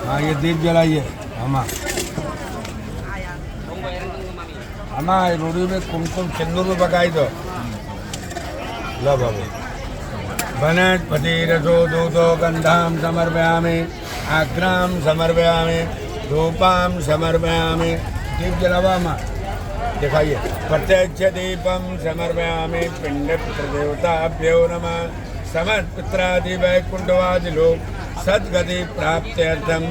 हाँ ये दीप जलाइए अम्मा। अम्मा रोटी में कुमकुम सिंदूर में पकाई दो। लो बाबू। वनस्पतिरसो दूतो गंधाम समर्पयामि आग्राम समर्पयामि धूपाम समर्पयामि। दीप जलावा अम्मा, दिखाइए। प्रत्यक्ष दीपम समर्पयामि पिंड पितृदेवताभ्यो नमः। समर्पित्रादि वैकुंठवादि लोक सद्गति प्राप्त्यर्थम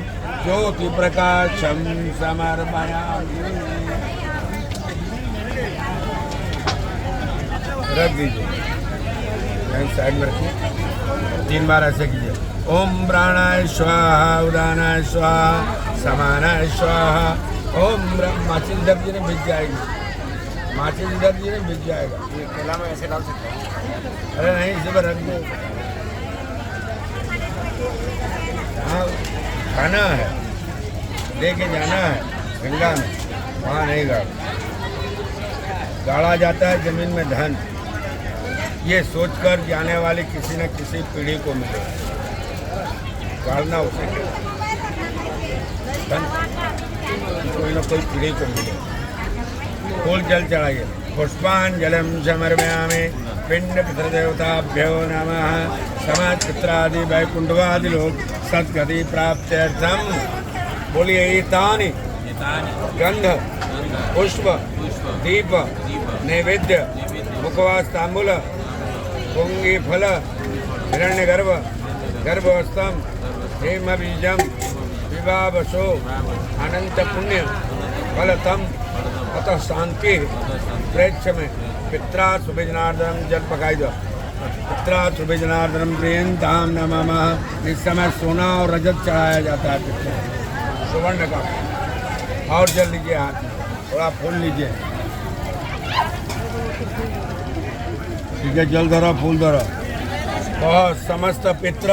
ज्योति प्रकाशम समर्पयामि। रख दीजिए, साइड में रखिए। 3 बार ऐसे कीजिए। ओम प्राणाय स्वाहा उदानाय स्वाहा समानाय स्वाहा। ओम माचिस इधर जी ने भिज जाएगी, माचिस इधर जी ने भिज जाएगा। ये केला में ऐसे डाल सकते हैं? अरे नहीं, इसी पर रख दो। हाँ खाना है, लेके जाना है गंगा में, वहाँ नहीं गाड़ा जाता है जमीन में धन, ये सोचकर जाने वाली किसी न किसी पीढ़ी को मिले। गाड़ना उसे धन कोई न कोई पीढ़ी को मिले। फूल जल चढ़ाइए। पुष्पांजलम समर्पयामि पिंड पितृदेवताभ्यो नमः। समाज पित्रादि वैकुंठवादि लोक सद्गति प्राप्त्यर्थम। बोलिए ईतानि गंध पुष्प दीप नैवेद्य मुखवास तांबूल पुंगी फल हिरण्यगर्भ गर्भवस्तम हेम बीजम विवावशो अनंत पुण्य फलतम अतः शांति प्रेक्ष में पित्रा सुभिजनार्दनम जल पकाई दो। पित्रा सुभिजनार्दनम प्रियंताम नमः। इस समय सोना और रजत चढ़ाया जाता है पित्रा सुवर्ण का। और जल लीजिए, हाथ में थोड़ा फूल लीजिए। ठीक है, जल धरो फूल धरो। और समस्त पित्र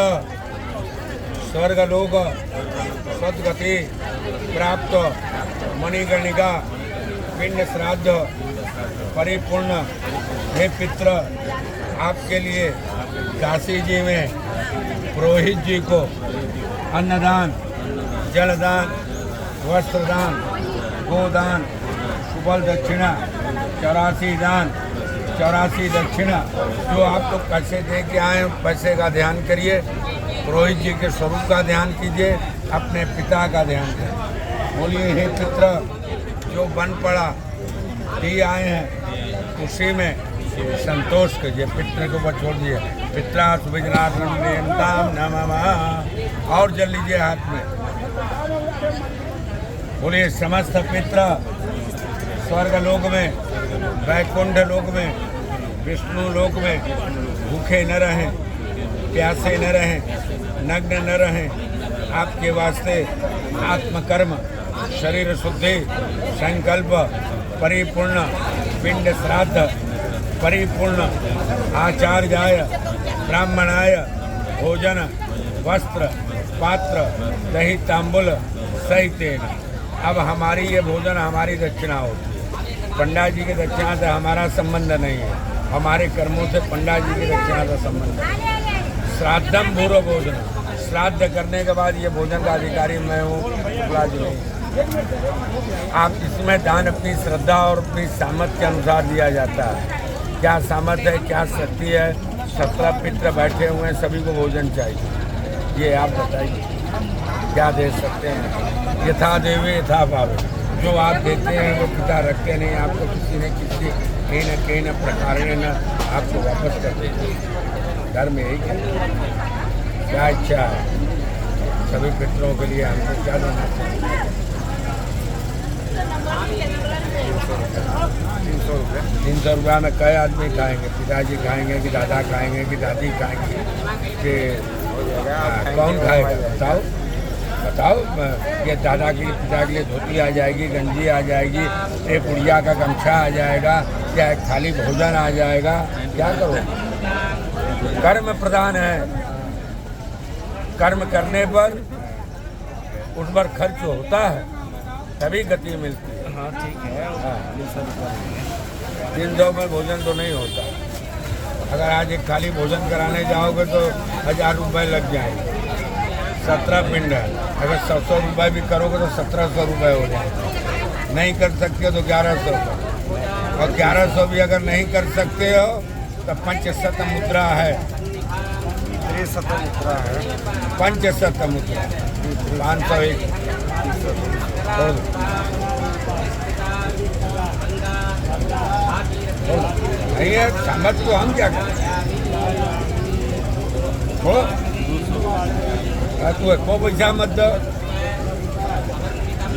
स्वर्ग लोक सद्गति प्राप्त मणिगणिका पिंड श्राद्ध परिपूर्ण। हे पित्र, आपके लिए काशी जी में पुरोहित जी को अन्नदान जलदान वस्त्रदान गोदान सुबल दक्षिणा 84 दान 84 दक्षिणा जो आप लोग पैसे दे के आए पैसे का ध्यान करिए। पुरोहित जी के स्वरूप का ध्यान कीजिए, अपने पिता का ध्यान कीजिए। बोलिए हे पित्र, जो बन पड़ा दी आए हैं उसी में संतोष कीजिए। पित्र को ऊपर छोड़ दिए। पित्रा सुभिजनार्दनम नमः। और जल लीजिए हाथ में। बोलिए समस्त पित्र स्वर्ग लोक में वैकुंठ लोक में विष्णु लोक में भूखे न रहें, प्यासे न रहें, नग्न न रहें। आपके वास्ते आत्मकर्म शरीर शुद्धि संकल्प परिपूर्ण पिंड श्राद्ध परिपूर्ण आचार्याय ब्राह्मणाय भोजन वस्त्र पात्र दही तांबुल सहित। अब हमारी ये भोजन हमारी दक्षिणा होती है। पंडा जी की दक्षिणा से हमारा संबंध नहीं है, हमारे कर्मों से पंडा जी की दक्षिणा का संबंध है। श्राद्धम पूर्व भोजन, श्राद्ध करने के बाद ये भोजन का अधिकारी मैं हूँ, शुक्ला जी नहीं। आप इसमें दान अपनी श्रद्धा और अपनी सामर्थ्य के अनुसार दिया जाता है। क्या सामर्थ्य है, क्या शक्ति है। 17 पित्र बैठे हुए हैं, सभी को भोजन चाहिए। ये आप बताइए क्या दे सकते हैं। यथा देवे यथा पावे। जो आप देते हैं वो पिता रखते नहीं, आपको किसी न किसी कहीं न प्रकार न आपको वापस कर देते हैं। धर्म यही क्या इच्छा है सभी पितरों के लिए हमको क्या देना चाहिए। 300 रुपया में कई आदमी खाएंगे? पिताजी खाएंगे कि दादा खाएंगे कि दादी खाएंगे कि कौन खाएगा? बताओ बताओ। ये दादा के लिए पिता के लिए धोती आ जाएगी, गंजी आ जाएगी, एक उड़िया का गमछा आ जाएगा, क्या एक थाली भोजन आ जाएगा। क्या करो? कर्म प्रधान है। कर्म करने पर उस पर खर्च होता है तभी गति मिलती है। हाँ ठीक है। हाँ 300 में भोजन तो नहीं होता। अगर आज एक थाली भोजन कराने जाओगे तो 1000 रुपये लग जाएंगे। 17 पिंड है। अगर 100 रुपये भी करोगे तो 1700 रुपये हो जाए। नहीं कर सकते हो तो 1100 और 1100 भी अगर नहीं कर सकते हो तो पंचशत मुद्रा है। पंचशत मुद्रा 501 नहीं है। समझ तो हम क्या करें हो तू को पैसा मत दो।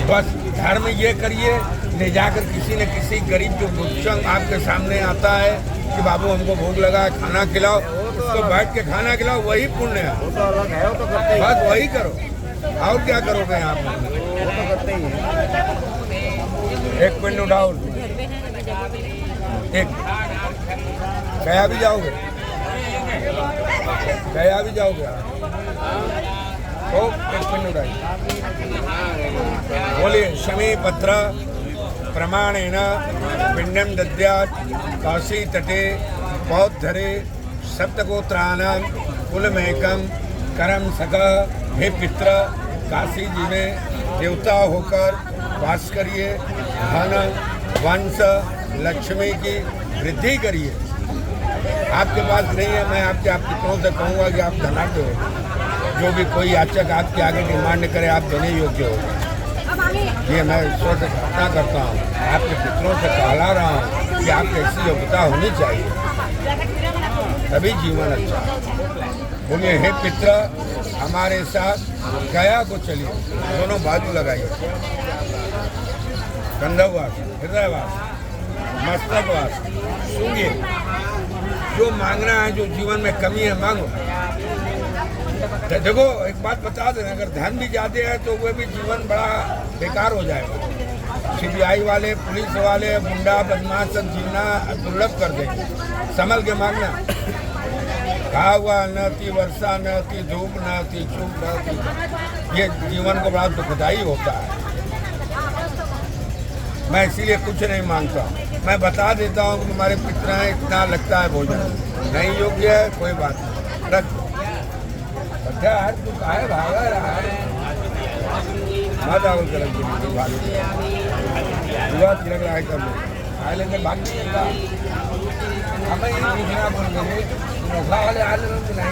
बस धर्म ये करिए, ले जाकर किसी न किसी गरीब जो भुक्षंग आपके सामने आता है कि बाबू हमको भूख लगा है, खाना खिलाओ, उसको बैठ के खाना खिलाओ, वही पुण्य है। बस वही करो, और क्या करोगे यहाँ पर? एक पिंड उठाओ, एक गया भी जाओगे, गया भी जाओगे तो एक पिंड उठाइए। बोलिए शमी पत्र प्रमाणेन पिंडम दद्यात् काशी तटे बौद्धरे सप्तगोत्राणां कुलमेकम करम सकः। हे पित्र, काशी जी में देवता होकर वास करिए, धन वंश लक्ष्मी की वृद्धि करिए। आपके पास नहीं है, मैं आपके आप पितरों से कहूँगा कि आप धनाढ़ हो। जो भी कोई याचक आपके आगे डिमांड करे, आप देने योग्य हो। ये मैं ईश्वर से प्रार्थना करता हूँ, आपके पितरों से कहला रहा हूँ कि आपकी ऐसी योग्यता होनी चाहिए, तभी जीवन अच्छा। बोलिए हे पित्र, हमारे साथ गया को चलिए, दोनों बाजू लगाइए। कंधवास, हृदयवास, मस्तकवास, सुनिए। जो मांगना है, जो जीवन में कमी है, मांगो। तो देखो एक बात बता देना, अगर धन भी ज्यादा है तो वह भी जीवन बड़ा बेकार हो जाएगा। सीबीआई वाले, पुलिस वाले, गुंडा बदमाश सब जीना दुर्लभ कर देंगे। संभल के मांगना। कहा हुआ न थी वर्षा, न थी धूप, न थी चूप, न थी, ये जीवन को बड़ा दुखदायी होता है। मैं इसीलिए कुछ नहीं मांगता, मैं बता देता हूँ कि तुम्हारे पितर हैं, इतना लगता है भोजन नहीं योग्य है, कोई बात नहीं, रख दो। अच्छा यार तू काहे भागा रहा है? मत आवल कर तिलक रहा है कर लो, आए लेकर भाग नहीं जाता। हमें ये पूछना बोल रहे थे, वाले आ नहीं